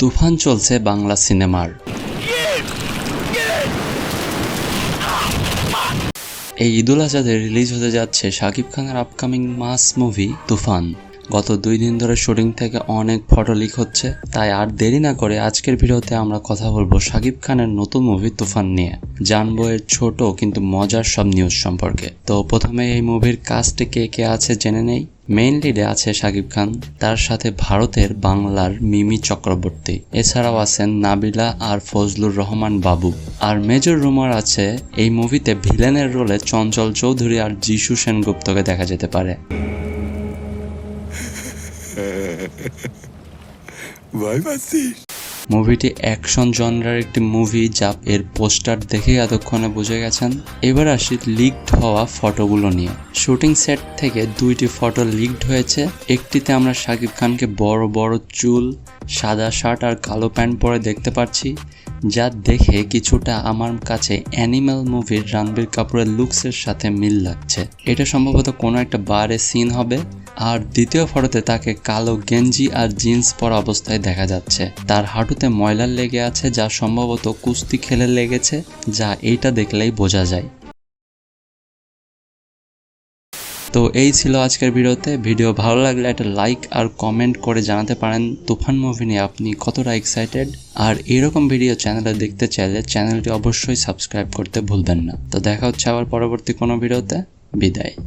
তুফান চলছে বাংলা সিনেমার। এই ঈদুল আজহাতে রিলিজ হতে যাচ্ছে শাকিব খানের আপকামিং মাস মুভি তুফান। গত 2 দিন ধরে শুটিং থেকে অনেক ফটো লিক হচ্ছে, তাই আর দেরি না করে আজকের ভিডিওতে আমরা কথা বলবো শাকিব খানের নতুন মুভি তুফান নিয়ে। জানবো এর ছোট কিন্তু মজার সব নিউজ সম্পর্কে। তো প্রথমে এই মুভির কাস্টে কে কে আছে জেনে নেই। মেইন লিডে আছে শাকিব খান, তার সাথে ভারতের বাংলার মিমি চক্রবর্তী, এছাড়াও আছেন নাবিলা আর ফজলুর রহমান বাবু। আর মেজর রুমার আছে এই মুভিতে ভিলেনের রোলে চঞ্চল চৌধুরী আর যিশু সেনগুপ্তকে দেখা যেতে পারে। মুভিটি অ্যাকশন জনরার একটি মুভি, যা এর পোস্টার দেখে এতক্ষণে বুঝে গেছেন। এবার আসি লিকড হওয়া ফটোগুলো নিয়ে। শুটিং সেট থেকে 2টি ফটো লিকড হয়েছে। একটিতে আমরা শাকিব খানকে বড় বড় চুল, সাদা শার্ট আর কালো প্যান্ট পরে দেখতে পাচ্ছি, যা দেখে কিছুটা আমার কাছে অ্যানিমাল মুভির রণবীর কাপুরের লুকসের সাথে মিল লাগছে। এটা সম্ভবত কোনো একটা বারে সিন হবে। আর দ্বিতীয় ফটোতে তাকে কালো গেঞ্জি আর জিন্স পরা অবস্থায় দেখা যাচ্ছে। তার হাঁটুতে ময়লা লেগে আছে, যা সম্ভবত কুস্তি খেলে লেগেছে, যা এইটা দেখলেই বোঝা যায়। তো এই ছিল আজকের ভিডিও ভালো লাগলে একটা লাইক আর কমেন্ট করে জানাতে পারেন তুফান মুভি নিয়ে আপনি কতটা এক্সাইটেড। আর এরকম ভিডিও চ্যানেলে দেখতে চাইলে চ্যানেলটি অবশ্যই সাবস্ক্রাইব করতে ভুলবেন না। তো দেখা হচ্ছে আবার পরবর্তী কোনো ভিডিওতে। বিদায়।